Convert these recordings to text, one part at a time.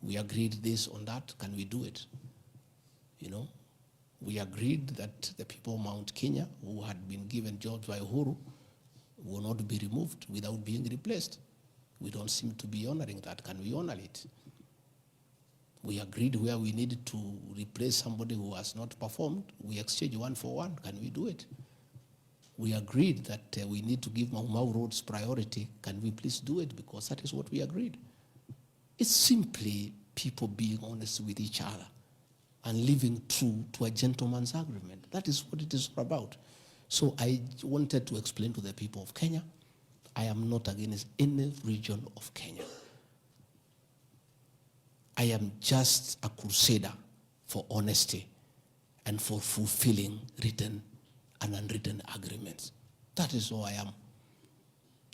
We agreed this on that. Can we do it? You know, we agreed that the people of Mount Kenya who had been given jobs by Uhuru will not be removed without being replaced. We don't seem to be honoring that. Can we honor it? We agreed where we needed to replace somebody who has not performed, we exchange 1 for 1. Can we do it? We agreed that we need to give Mau Mau roads priority. Can we please do it? Because that is what we agreed. It's simply people being honest with each other and living true to a gentleman's agreement. That is what it is about. So I wanted to explain to the people of Kenya, I am not against any region of Kenya. I am just a crusader for honesty and for fulfilling written and unwritten agreements. That is all I am.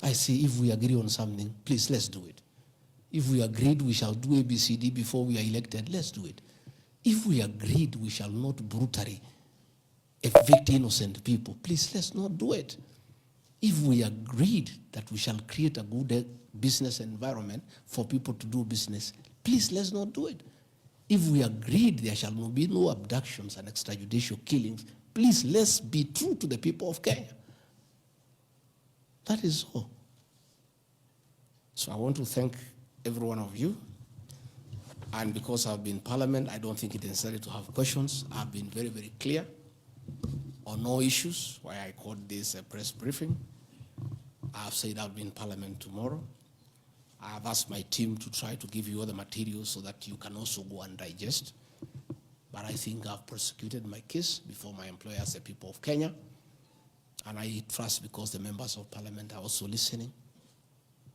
I say if we agree on something, please let's do it. If we agreed we shall do ABCD before we are elected, let's do it. If we agreed we shall not brutally evict innocent people, please let's not do it. If we agreed that we shall create a good business environment for people to do business, please let's not do it. If we agreed there shall be no abductions and extrajudicial killings, please let's be true to the people of Kenya. That is all. So I want to thank every one of you. And because I've been in Parliament, I don't think it's necessary to have questions. I've been very, very clear on no issues, why I called this a press briefing. I've said I'll be in Parliament tomorrow. I've asked my team to try to give you all the materials so that you can also go and digest. But I think I've prosecuted my case before my employers, the people of Kenya. And I trust because the members of Parliament are also listening.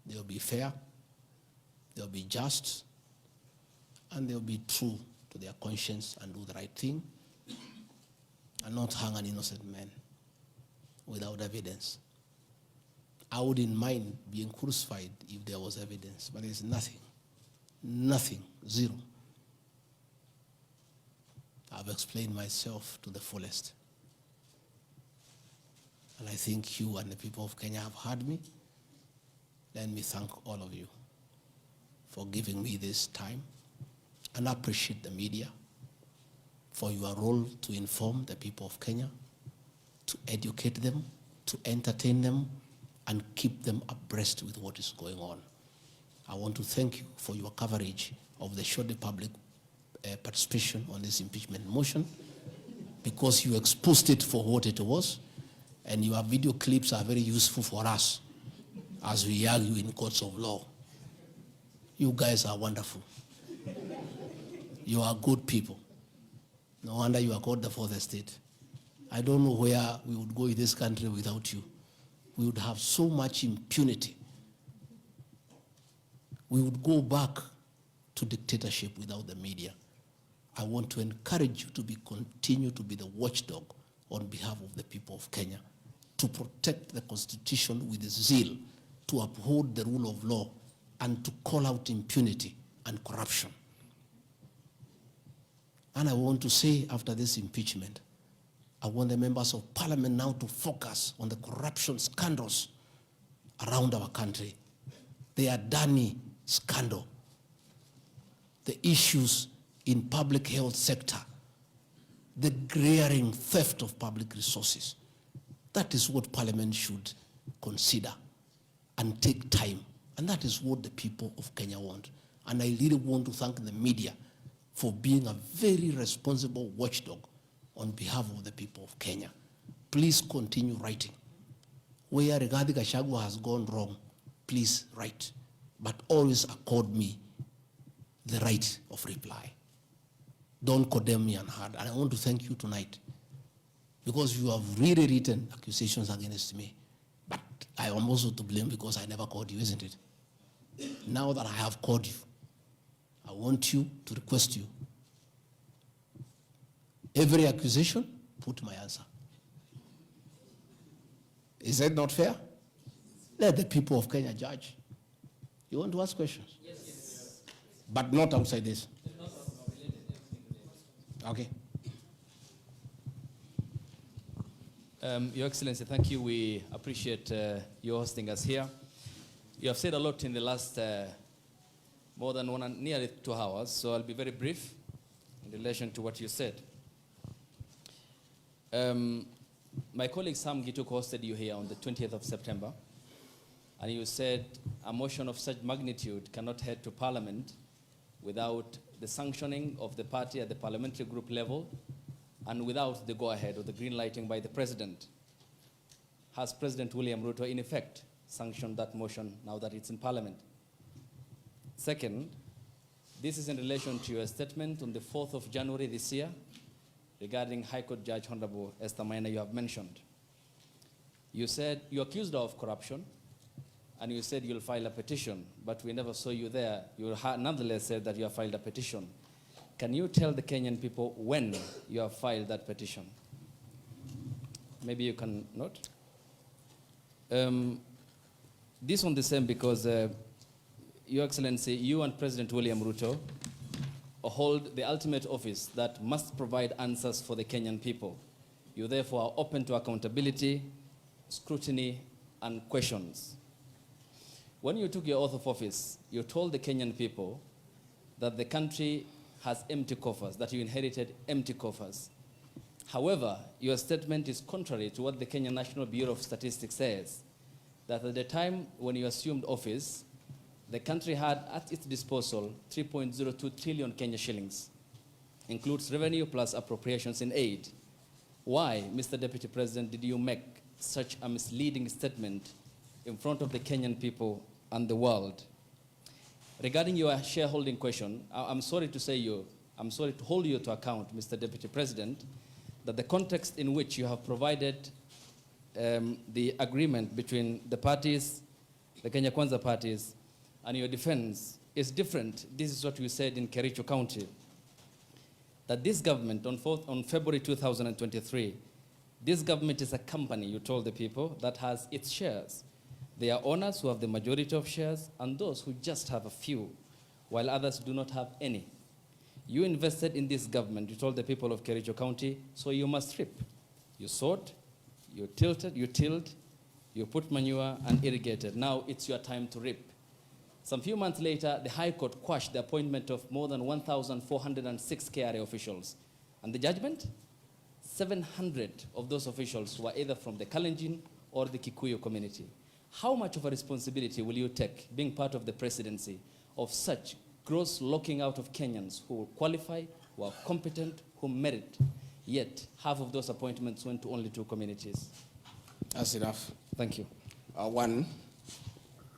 They'll be fair, they'll be just, and they'll be true to their conscience and do the right thing, and not hang an innocent man without evidence. I wouldn't mind being crucified if there was evidence, but there's nothing, zero. I've explained myself to the fullest. And I think you and the people of Kenya have heard me. Let me thank all of you for giving me this time, and I appreciate the media for your role to inform the people of Kenya, to educate them, to entertain them, and keep them abreast with what is going on. I want to thank you for your coverage of the short public participation on this impeachment motion, because you exposed it for what it was, and your video clips are very useful for us as we argue in courts of law. You guys are wonderful. You are good people. No wonder you are called the fourth estate. I don't know where we would go in this country without you. We would have so much impunity. We would go back to dictatorship without the media. I want to encourage you to continue to be the watchdog on behalf of the people of Kenya, to protect the Constitution with zeal, to uphold the rule of law, and to call out impunity and corruption. And I want to say, after this impeachment, I want the members of Parliament now to focus on the corruption scandals around our country. The Adani scandal, the issues in public health sector, the glaring theft of public resources. That is what Parliament should consider and take time. And that is what the people of Kenya want. And I really want to thank the media for being a very responsible watchdog on behalf of the people of Kenya. Please continue writing. Where rigathi gachagua has gone wrong, please write. But always accord me the right of reply. Don't condemn me unheard. And I want to thank you tonight, because you have really written accusations against me. But I am also to blame because I never called you, isn't it? Now that I have called you, I want you to request you. Every accusation, put my answer. Is that not fair? Let the people of Kenya judge. You want to ask questions? Yes. But not outside this. Okay. Your Excellency, thank you. We appreciate you hosting us here. You have said a lot in the last more than nearly 2 hours, so I'll be very brief in relation to what you said. My colleague Sam Gituk hosted you here on the 20th of September, and you said a motion of such magnitude cannot head to Parliament without the sanctioning of the party at the parliamentary group level and without the go-ahead or the green lighting by the President. Has President William Ruto in effect sanctioned that motion now that it's in Parliament? Second, this is in relation to your statement on the 4th of January this year regarding High Court Judge Honorable Esther Maina you have mentioned. You said you accused her of corruption, and you said you'll file a petition, but we never saw you there. You nonetheless said that you have filed a petition. Can you tell the Kenyan people when you have filed that petition? Maybe you can note. This one the same because Your Excellency, you and President William Ruto hold the ultimate office that must provide answers for the Kenyan people. You therefore are open to accountability, scrutiny, and questions. When you took your oath of office, you told the Kenyan people that the country has empty coffers, that you inherited empty coffers. However, your statement is contrary to what the Kenya National Bureau of Statistics says, that at the time when you assumed office, the country had at its disposal 3.02 trillion Kenya shillings, includes revenue plus appropriations in aid. Why, Mr. Deputy President, did you make such a misleading statement in front of the Kenyan people and the world? Regarding your shareholding question, I'm sorry to hold you to account, Mr. Deputy President, that the context in which you have provided the agreement between the parties, the Kenya Kwanza parties, and your defense is different. This is what you said in Kericho County, that this government, on February 2023, this government is a company, you told the people, that has its shares. There are owners who have the majority of shares and those who just have a few, while others do not have any. You invested in this government, you told the people of Kericho County, so you must reap. You sowed, you tilted, you tilled, you put manure and irrigated. Now it's your time to reap. Some few months later, the High Court quashed the appointment of more than 1,406 KRA officials. And the judgment? 700 of those officials were either from the Kalenjin or the Kikuyu community. How much of a responsibility will you take, being part of the presidency, of such gross locking out of Kenyans who qualify, who are competent, who merit, yet half of those appointments went to only 2 communities? That's enough. Thank you. One,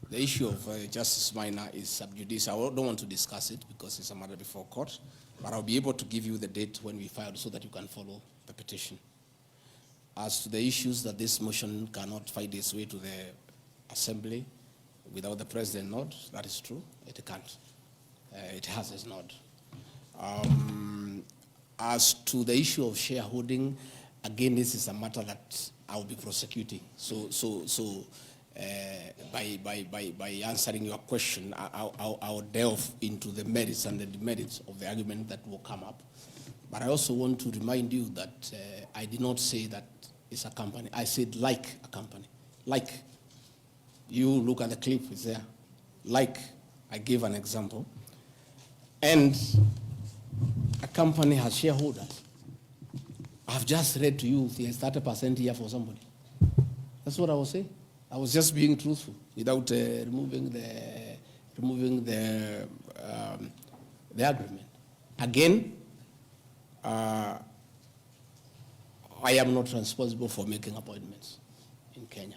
the issue of Justice Minor is sub judice. I don't want to discuss it because it's a matter before court, but I'll be able to give you the date when we filed so that you can follow the petition. As to the issues that this motion cannot find its way to the Assembly without the President nod, that is true. It can't. It has its nod. As to the issue of shareholding, again, this is a matter that I'll be prosecuting. By answering your question, I'll delve into the merits and the demerits of the argument that will come up. But I also want to remind you that I did not say that it's a company. I said like a company. Like. You look at the clip, it's there. Like, I gave an example. And a company has shareholders. I've just read to you there's 30% here for somebody. That's what I was saying. I was just being truthful without removing the agreement. Again, I am not responsible for making appointments in Kenya.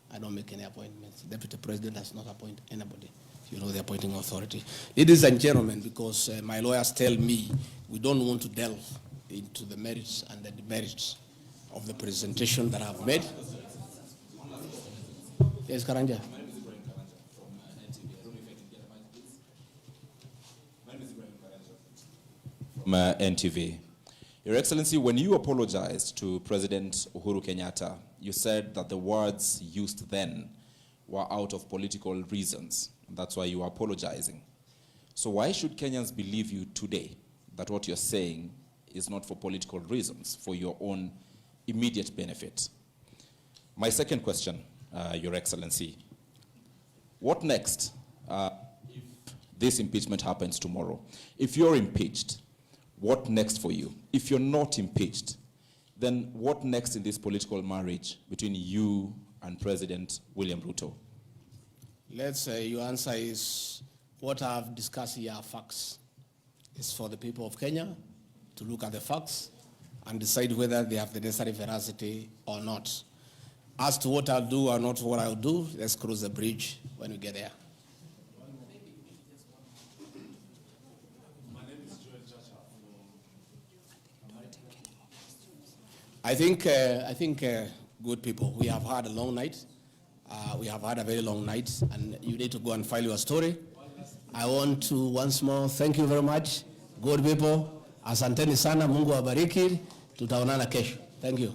I don't make any appointments. The Deputy President does not appoint anybody. You know, the appointing authority. Ladies and gentlemen, because my lawyers tell me we don't want to delve into the merits and the demerits of the presentation that I've made. Yes, Karanja. From NTV. Your Excellency, when you apologized to President Uhuru Kenyatta, you said that the words used then were out of political reasons. That's why you are apologizing. So why should Kenyans believe you today that what you're saying is not for political reasons, for your own immediate benefit? My second question, Your Excellency, what next if this impeachment happens tomorrow. If you're impeached, what next for you? If you're not impeached, then what next in this political marriage between you and President William Ruto? Let's say your answer is what I've discussed here are facts. It's for the people of Kenya to look at the facts and decide whether they have the necessary veracity or not. As to what I'll do or not what I'll do, let's cross the bridge when we get there. I think good people, we have had a long night. We have had a very long night, and you need to go and file your story. I want to once more thank you very much. Good people, asanteni sana, Mungu awabariki. Tutaonana kesho. Thank you.